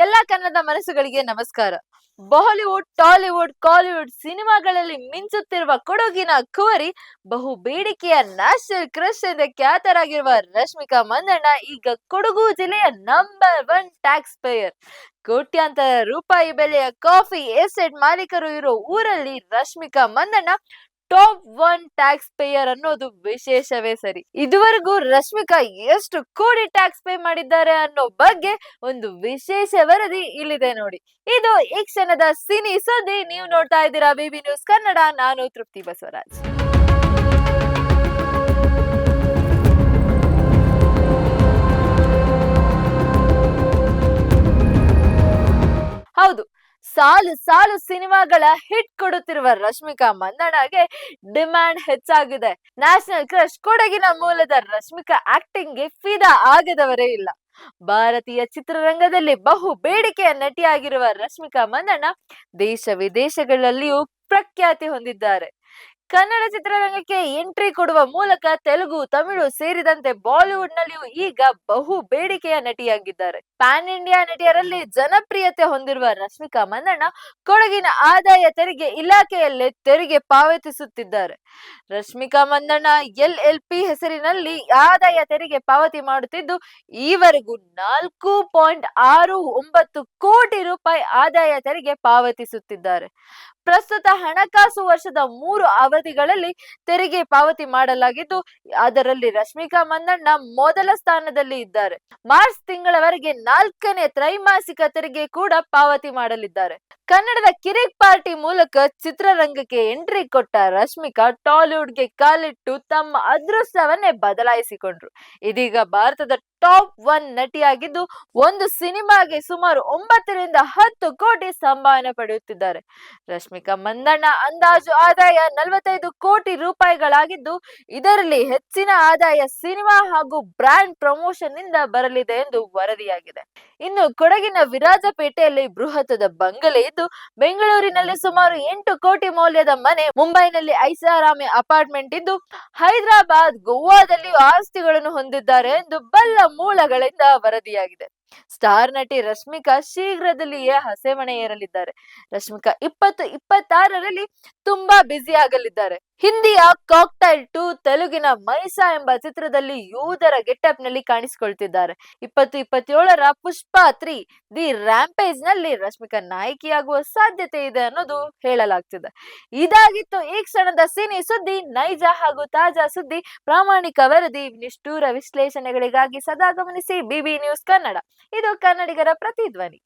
ಎಲ್ಲಾ ಕನ್ನಡ ಮನಸ್ಸುಗಳಿಗೆ ನಮಸ್ಕಾರ. Bollywood, Tollywood, Kollywood ಸಿನಿಮಾಗಳಲ್ಲಿ ಮಿಂಚುತ್ತಿರುವ ಕೊಡಗಿನ ಕುವರಿ, ಬಹು ಬೇಡಿಕೆಯ ನ್ಯಾಷನಲ್ ಕ್ರಶ್ ಎಂದೇ ಖ್ಯಾತರಾಗಿರುವ ರಶ್ಮಿಕಾ ಮಂದಣ್ಣ ಈಗ ಕೊಡಗು ಜಿಲ್ಲೆಯ ನಂಬರ್ 1 ಟ್ಯಾಕ್ಸ್ ಪೇಯರ್. ಕೋಟ್ಯಾಂತರ ರೂಪಾಯಿ ಬೆಲೆಯ ಕಾಫಿ ಎಸ್ಟೇಟ್ ಮಾಲೀಕರು ಇರೋ ಊರಲ್ಲಿ Rashmika Mandanna top 1 taxpayer ಅನ್ನೋದು ವಿಶೇಷವೇ ಸರಿ. ಇದುವರೆಗೂ ರಶ್ಮಿಕಾ ಎಷ್ಟು ಕೋಟಿ ಟ್ಯಾಕ್ಸ್ ಪೇ ಮಾಡಿದ್ದಾರೆ ಅನ್ನೋ ಬಗ್ಗೆ ಒಂದು ವಿಶೇಷ ವರದಿ ಇಲ್ಲಿದೆ ನೋಡಿ. ಇದು ಈ ಕ್ಷಣದ ಸಿನಿ ಸುದ್ದಿ. ನೀವು ನೋಡ್ತಾ ಇದ್ದೀರಾ ಬಿಬಿ ನ್ಯೂಸ್ ಕನ್ನಡ. ನಾನು ತೃಪ್ತಿ ಬಸವರಾಜ್. ಹೌದು, ಸಾಲು ಸಾಲು ಸಿನಿಮಾಗಳ ಹಿಟ್ ಕೊಡುತ್ತಿರುವ ರಶ್ಮಿಕಾ ಮಂದಣ್ಣಗೆ ಡಿಮ್ಯಾಂಡ್ ಹೆಚ್ಚಾಗಿದೆ. ನ್ಯಾಷನಲ್ ಕ್ರಶ್ ಕೊಡಗಿನ ಮೂಲದ ರಶ್ಮಿಕಾ ಆಕ್ಟಿಂಗ್ ಗೆ ಫಿದಾ ಆಗದವರೇ ಇಲ್ಲ. ಭಾರತೀಯ ಚಿತ್ರರಂಗದಲ್ಲಿ ಬಹು ಬೇಡಿಕೆಯ ನಟಿಯಾಗಿರುವ ರಶ್ಮಿಕಾ ಮಂದಣ್ಣ ದೇಶ ವಿದೇಶಗಳಲ್ಲಿಯೂ ಪ್ರಖ್ಯಾತಿ ಹೊಂದಿದ್ದಾರೆ. ಕನ್ನಡ ಚಿತ್ರರಂಗಕ್ಕೆ ಎಂಟ್ರಿ ಕೊಡುವ ಮೂಲಕ ತೆಲುಗು, ತಮಿಳು ಸೇರಿದಂತೆ ಬಾಲಿವುಡ್ ನಲ್ಲಿಯೂ ಈಗ ಬಹು ಬೇಡಿಕೆಯ ನಟಿಯಾಗಿದ್ದಾರೆ. ಪ್ಯಾನ್ ಇಂಡಿಯಾ ನಟಿಯರಲ್ಲಿ ಜನಪ್ರಿಯತೆ ಹೊಂದಿರುವ ರಶ್ಮಿಕಾ ಮಂದಣ್ಣ ಕೊಡಗಿನ ಆದಾಯ ತೆರಿಗೆ ಇಲಾಖೆಯಲ್ಲೇ ತೆರಿಗೆ ಪಾವತಿಸುತ್ತಿದ್ದಾರೆ. ರಶ್ಮಿಕಾ ಮಂದಣ್ಣ LLP ಹೆಸರಿನಲ್ಲಿ ಆದಾಯ ತೆರಿಗೆ ಪಾವತಿ ಮಾಡುತ್ತಿದ್ದು, ಈವರೆಗೂ 4.69 ಕೋಟಿ ರೂಪಾಯಿ ಆದಾಯ ತೆರಿಗೆ ಪಾವತಿಸುತ್ತಿದ್ದಾರೆ. ಪ್ರಸ್ತುತ ಹಣಕಾಸು ವರ್ಷದ 3 ಅವಧಿಗಳಲ್ಲಿ ತೆರಿಗೆ ಪಾವತಿ ಮಾಡಲಾಗಿದ್ದು, ಅದರಲ್ಲಿ ರಶ್ಮಿಕಾ ಮಂದಣ್ಣ ಮೊದಲ ಸ್ಥಾನದಲ್ಲಿ ಇದ್ದಾರೆ. ಮಾರ್ಚ್ ತಿಂಗಳವರೆಗೆ 4ನೇ ತ್ರೈಮಾಸಿಕ ತೆರಿಗೆ ಕೂಡ ಪಾವತಿ ಮಾಡಲಿದ್ದಾರೆ. ಕನ್ನಡದ ಕಿರಿಕ್ ಪಾರ್ಟಿ ಮೂಲಕ ಚಿತ್ರರಂಗಕ್ಕೆ ಎಂಟ್ರಿ ಕೊಟ್ಟ ರಶ್ಮಿಕಾ ಟಾಲಿವುಡ್ಗೆ ಕಾಲಿಟ್ಟು ತಮ್ಮ ಅದೃಷ್ಟವನ್ನೇ ಬದಲಾಯಿಸಿಕೊಂಡ್ರು. ಇದೀಗ ಭಾರತದ ಟಾಪ್ 1 ನಟಿಯಾಗಿದ್ದು, ಒಂದು ಸಿನಿಮಾಗೆ ಸುಮಾರು 9 ರಿಂದ 10 ಕೋಟಿ ಸಂಭಾವನೆ ಪಡೆಯುತ್ತಿದ್ದಾರೆ. ರಶ್ಮಿಕಾ ಮಂದಣ್ಣ ಅಂದಾಜು ಆದಾಯ 45 ಕೋಟಿ ರೂಪಾಯಿಗಳಾಗಿದ್ದು, ಇದರಲ್ಲಿ ಹೆಚ್ಚಿನ ಆದಾಯ ಸಿನಿಮಾ ಹಾಗೂ ಬ್ರ್ಯಾಂಡ್ ಪ್ರಮೋಷನ್ ನಿಂದ ಬರಲಿದೆ ಎಂದು ವರದಿಯಾಗಿದೆ. ಇನ್ನು ಕೊಡಗಿನ ವಿರಾಜಪೇಟೆಯಲ್ಲಿ ಬೃಹತ್ತಾದ ಬಂಗಲೆ ಇದ್ದು, ಬೆಂಗಳೂರಿನಲ್ಲಿ ಸುಮಾರು 8 ಕೋಟಿ ಮೌಲ್ಯದ ಮನೆ, ಮುಂಬೈನಲ್ಲಿ ಐಷಾರಾಮಿ ಅಪಾರ್ಟ್ಮೆಂಟ್ ಇದ್ದು, ಹೈದರಾಬಾದ್, ಗೋವಾದಲ್ಲಿಯೂ ಆಸ್ತಿಗಳನ್ನು ಹೊಂದಿದ್ದಾರೆ ಎಂದು ಬಲ್ಲ ಮೂಲಗಳಿಂದ ವರದಿಯಾಗಿದೆ. ಸ್ಟಾರ್ ನಟಿ ರಶ್ಮಿಕಾ ಶೀಘ್ರದಲ್ಲಿಯೇ ಹಸೆಮಣೆ ಏರಲಿದ್ದಾರೆ. ರಶ್ಮಿಕಾ 2026ರಲ್ಲಿ ತುಂಬಾ ಬ್ಯುಸಿ ಆಗಲಿದ್ದಾರೆ. ಹಿಂದಿಯ ಕಾಕ್ಟೈಲ್ 2, ತೆಲುಗಿನ ಮೈಸಾ ಎಂಬ ಚಿತ್ರದಲ್ಲಿ ಯೋಧರ ಗೆಟಪ್ ನಲ್ಲಿ ಕಾಣಿಸಿಕೊಳ್ತಿದ್ದಾರೆ. 2027ರ ಪುಷ್ಪ 3 ದಿ ರ್ಯಾಂಪೇಜ್ ನಲ್ಲಿ ರಶ್ಮಿಕಾ ನಾಯಕಿಯಾಗುವ ಸಾಧ್ಯತೆ ಇದೆ ಅನ್ನೋದು ಹೇಳಲಾಗ್ತಿದೆ. ಇದಾಗಿತ್ತು ಈ ಕ್ಷಣದ ಸಿನಿ ಸುದ್ದಿ. ನೈಜ ಹಾಗೂ ತಾಜಾ ಸುದ್ದಿ, ಪ್ರಾಮಾಣಿಕ ವರದಿ, ನಿಷ್ಠೂರ ವಿಶ್ಲೇಷಣೆಗಳಿಗಾಗಿ ಸದಾ ಗಮನಿಸಿ ಬಿಬಿ ನ್ಯೂಸ್ ಕನ್ನಡ. ಇದು ಕನ್ನಡಿಗರ ಪ್ರತಿಧ್ವನಿ.